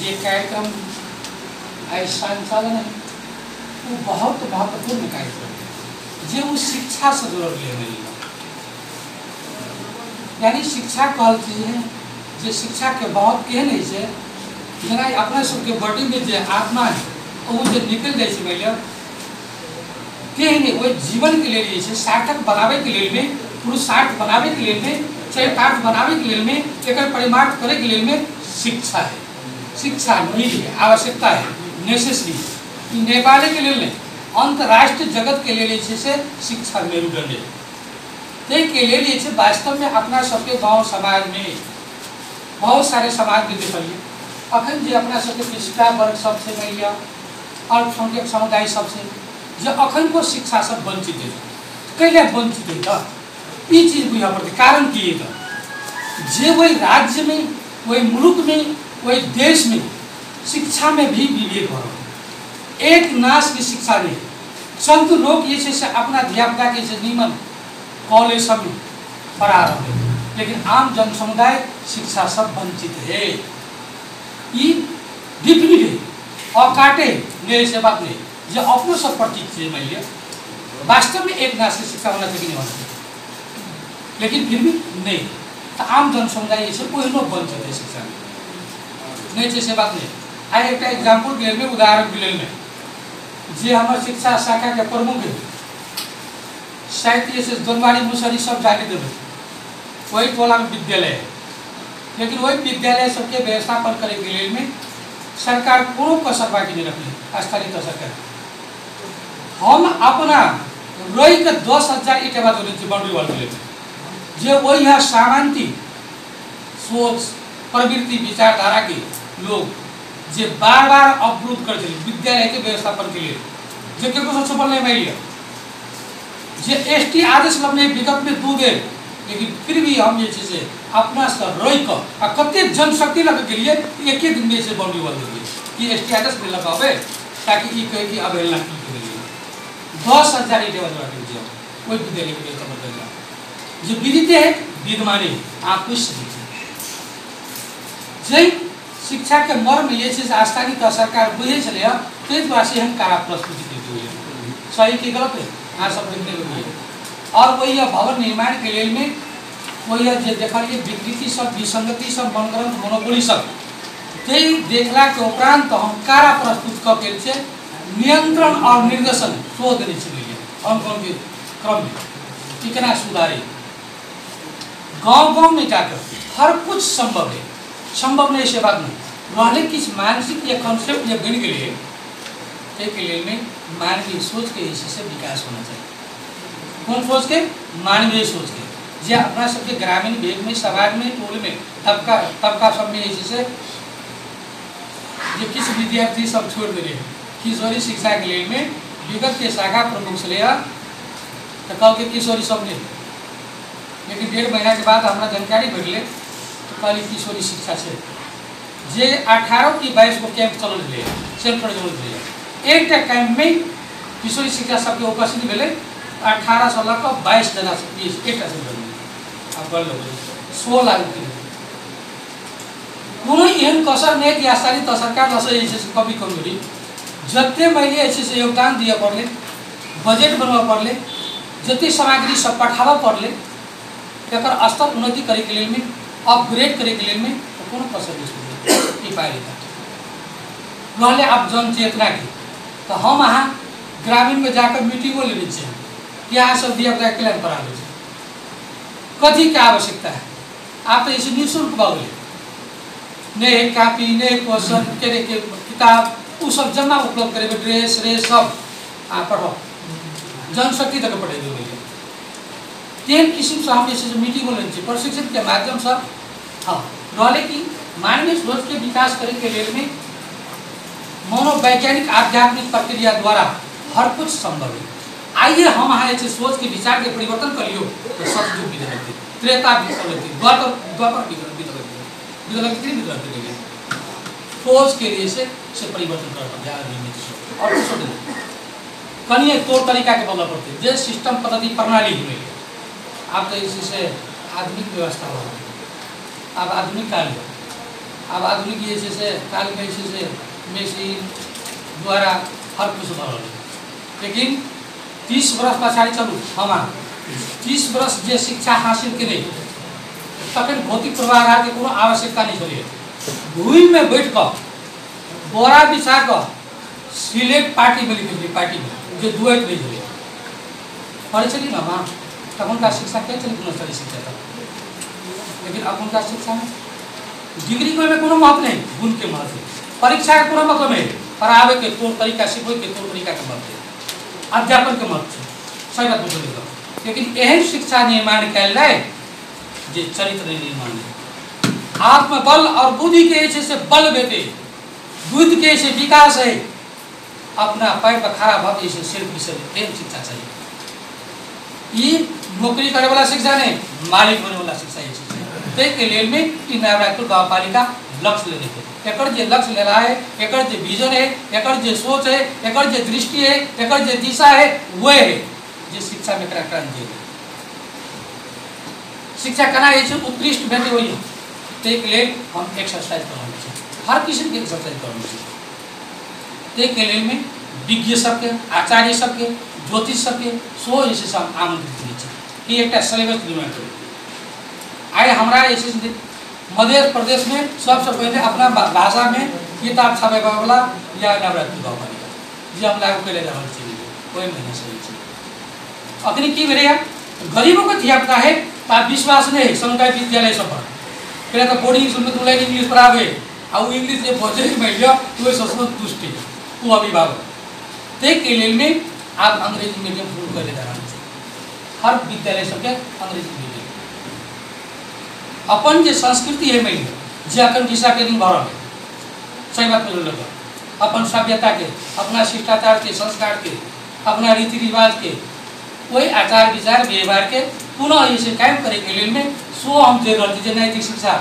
जे कार्यक्रम आज संचालन है वो बहुत महत्वपूर्ण कार्यक्रम है जे वो शिक्षा से जुड़ल है। यानी शिक्षा कहल चीज है जे शिक्षा के बहुत केहन है जना अपना सबके बॉडी में जे आत्मा है वो जो निकल जाए मानिलिय केहन वो जीवन के लिए सार्थक बनावे के लिए में पुरुषार्थ बनावे के लिए में चरितार्थ बनावे के लिए में एक परिमार्थ करे के लिए में शिक्षा है। शिक्षा नीड है, आवश्यकता है, नेसेसरी। नेपाल के लिए अंतर्राष्ट्रीय जगत के लिए से शिक्षा मेरुदंड है। के लिए वास्तव में अपना सबके गाँव समाज में बहुत सारे समाज में देखिए अखन जो अपना सबके पिछड़ा वर्ग सबसे मिलिए अल्पसंख्यक समुदाय सबसे जो अखन को शिक्षा सब वंचित है। कैले वंचित है ये चीज बुझा पड़ती कारण की है जे वही राज्य में वही मुल्क में वही देश में शिक्षा में भी विवेक हो रहा एक नाश की शिक्षा नहीं संत लोग ये से अपना धियापुता के निमन कॉलेज सब में पढ़ा रहे हैं लेकिन आम जन समुदाय शिक्षा सब वंचित है। ये डिफिनिट है और काटे मेरे से बात नहीं जो अपनों सब प्रतीक चीज मान लिया वास्तव में एक नाश की शिक्षा होना चाहिए नहीं होना लेकिन फिर भी नहीं तो आम जन समुदाय ये कोई लोग वंचित है शिक्षा नहीं जैसे बात नहीं आई एक एग्जाम्पल के लिए उदाहरण के लिए जे हमारे शिक्षा शाखा के प्रमुख है शायद ये दोनवारी मुसरी सब जाने देवे वही टोला में विद्यालय है लेकिन वही विद्यालय सबके व्यवस्थापन करे के लिए में सरकार कोनो कसर बाकी नहीं रखी स्थानीय सरकार हम अपना रोई के 10,000 ईटे बात बाउंड्री वाल के जो वही यहाँ सामांती सोच प्रवृत्ति विचारधारा के लोग जे बार बार अवरुद्ध करते विद्यालय के व्यवस्थापन के लिए जो क्यों सफल नहीं मिली जे एसटी आदेश में विगत में 2 बेर लेकिन फिर भी हम ये चीज़ अपना रोई कर कते जनशक्ति लग के लिए एक दिन में से बाउंड्री वाल दिए कि एसटी आदेश में लगावे ताकि ये कहे कि अवहेलना की करिए 10,000 ईटे वही विद्यालय के व्यवस्थापन कर जो विदित है विद्यमानी आप कुछ जय शिक्षा के मर्म ये चीज स्थानीय का सरकार बुझे चले हम कहा प्रस्तुति देती हुई सही की गलत है हाँ सब देखने को है और वही भवन निर्माण के लिए में वही देखिए विकृति सब विसंगति सब मनगढ़ंत मोनोपोली सब देखला के उपरांत तो हम कारा प्रस्तुत करके नियंत्रण और निर्देशन शोध चाहिए अंकन के क्रम में कितना सुधारे गांव में जाकर हर कुछ संभव है संभव नहीं से बात नहीं रहने किस मानसिक या कॉन्सेप्ट या बन के लिए में मानवीय सोच के हिस्से से विकास होना चाहिए। कौन सोच के मानवीय सोच के जो अपना सबके ग्रामीण भेग में समाज में टोल में तबका सब में हिस्से से जो किस विद्यार्थी सब छोड़ दे रहे किशोरी शिक्षा के लिए में विगत के शाखा प्रमुख से लिया तो कल के किशोरी सब ने लेकिन 1.5 महीना के बाद हमारा जानकारी मिले तो कल किशोरी शिक्षा से जे 18 की 22 को कैंप चल रहे सेल्फ रहे एक कैंप में किशोरी शिक्षा सबके उपस्थित मिले 18-16 का 22 जना एक आप कर लो 16 कोनो एहन कसर नहीं कि स्थानीय सरकार कभी कमजोरी जते मैले ऐसे से योगदान दिया पड़े बजट बनवा पड़े जते सामग्री सब पठावा पड़े एक स्तर उन्नति करे के लिए में अपग्रेड करे के लिए में तो कोनो कसर नहीं पाएगा रहले आप जन चेतना की तो हम वहाँ ग्रामीण में जाकर मीटिंगों ले लीजिए कि यहाँ सब दिया बताया क्लियर करा लीजिए कथी क्या आवश्यकता है आप तो इसे निःशुल्क बागले नए कापी नए क्वेश्चन के किताब वो सब जमा उपलब्ध करेंगे ड्रेस रेस सब आप पढ़ो जनशक्ति तक पढ़ेंगे तीन किस्म से हम जैसे मीटिंग हो लेंगे प्रशिक्षण के माध्यम से हाँ रहले की मानवीय सोच के विकास करने के लिए में मनोवैज्ञानिक आध्यात्मिक प्रक्रिया द्वारा हर कुछ संभव है। आइए हम ऐसे सोच के विचार के परिवर्तन करियो तो सतयुग भी रहते त्रेता भी रहते द्वापर भी रहते सोच के लिए से परिवर्तन करता और कहीं तौर तरीका के बदल पड़ते जो सिस्टम पद्धति प्रणाली ही मिले आप तो इसी से आधुनिक व्यवस्था हो अब आधुनिक काल अब आधुनिक ये से काल में से मेसिन द्वारा हर कुछ भरल, लेकिन 30 वर्ष पछाडि चलू हम 30 वर्ष जे शिक्षा हासिल करे तखन भौतिक पूर्वाधार के कोनो आवश्यकता नहीं छलै। भूमि में बैठ कर बोरा बिछा कर सिलेट पार्टी में लिखे पार्टी में जो दुआट नहीं छलै पढ़े चली ना वहाँ तब उनका शिक्षा क्या चली गुणस्तरीय शिक्षा था। लेकिन अब उनका शिक्षा में डिग्री में कोनो महत्व नहीं, गुण के महत्व, परीक्षा का कोनो मतलब नहीं, पढ़ावे के तौर तरीका सिखो के तौर तरीका के महत्व, अध्यापन के महत्व सही बात बोल। लेकिन एहन शिक्षा निर्माण कैल जाए जे चरित्र निर्माण है, आत्मबल और बुद्धि के से बल बेटे, बुद्धि के से विकास है, अपना पैर पर खड़ा भक्त से सिर्फ विषय एहन शिक्षा चाहिए। ये नौकरी करने वाला शिक्षा नहीं, मालिक होने वाला शिक्षा ये शिक्षा है। के लिए में नवरात्र गाँव पालिका लक्ष्य लेने के एक जे लक्ष्य ले रहा है, एक जे विजन है, एक जे सोच है, एक जे दृष्टि है, एक जे दिशा है, वह है जो शिक्षा में क्रांति है। शिक्षा करना ये उत्कृष्ट भेटे हुई है तो एक लिए हम एक्सरसाइज करना चाहिए, हर किसी की एक्सरसाइज करना चाहिए। एक लिए में विज्ञ सबके, आचार्य सबके, ज्योतिष सबके सो जैसे सब आमंत्रित कि एक सिलेबस निर्माण करें। आए हमारा ऐसे मध्य प्रदेश में सबसे पहले अपना भाषा में किताब छापे वाला या नवरात्रि गाँव पालिका जी हम लागू कर वही महीना सही अखनी की मेरे गरीबों को धियापुता है आप विश्वास नहीं समुदाय विद्यालय सब पहले तो बोर्डिंग स्कूल में तुला इंग्लिश पढ़ावे और इंग्लिश जो बजे मिल तो संस्कृत तुष्टि वो अभिभावक के लिए में आप अंग्रेजी मीडियम शुरू कर देना हर विद्यालय सबके अंग्रेजी मीडियम अपन जो संस्कृति है मिल जे अखन दिशा के दिन भरल सही बात बोल लगा अपन सभ्यता के, अपना शिष्टाचार के, संस्कार के, अपना रीति रिवाज के, वही आचार विचार व्यवहार के पुनः इसे कायम करे के लिए में सो हम दे रहे नैतिक शिक्षा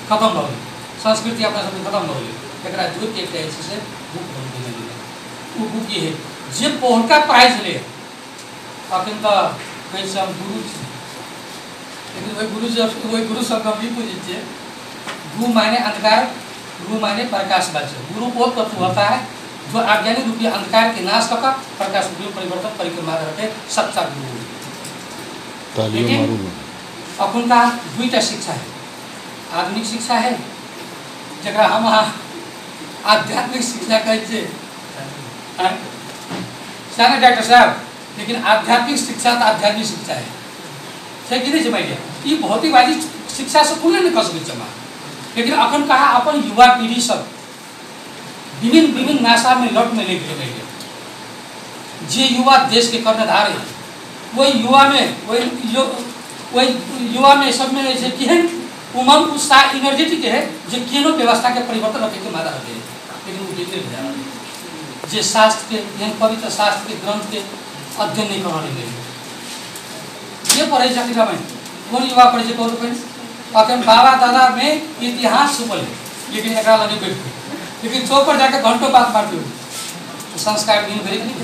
खत्म हो गई, संस्कृति अपना सब खत्म हो गई एक जोड़ के एक से बुक वो बुक ये है जे पोहका प्राइज ले अखन तो कैसे हम गुरु लेकिन वही गुरु सब हम भी पूछे गु माने अंधकार, गुरु माने प्रकाश वाच्य। गुरु वो तत्व होता है जो अज्ञानी रूपी अंधकार के नाश कर प्रकाश रूपी परिवर्तन परिक्रमा रखे सच्चा गुरु। लेकिन अपन का दुईटा शिक्षा है, आधुनिक शिक्षा है जरा हम आध्यात्मिक शिक्षा कहे सारे डॉक्टर साहब, लेकिन आध्यात्मिक शिक्षा तो आध्यात्मिक शिक्षा है कि नहीं जमाइए ये भौतिकवादी शिक्षा से कुछ नहीं कर सकते जमा। लेकिन अखन कहा अपन युवा पीढ़ी सब विभिन्न विभिन्न नाशा में लट में लेके गए जे युवा देश के कर्णधार है वही युवा में सब में ऐसे केहन उमंग उत्साह इनर्जेटिक है जो केनो व्यवस्था के परिवर्तन रखे के मादा रखे लेकिन वो बिगड़ जा जे शास्त्र के पवित्र शास्त्र के ग्रंथ के अध्ययन नहीं करने लगे ये पढ़े जाती में कौन युवा पढ़े कौन पढ़े अखन बाबा दादा में इतिहास छुपल लेकिन एक लगे बैठ लेकिन चौक पर जाकर घंटों बात मारते हो तो संस्कार दिन भरे नहीं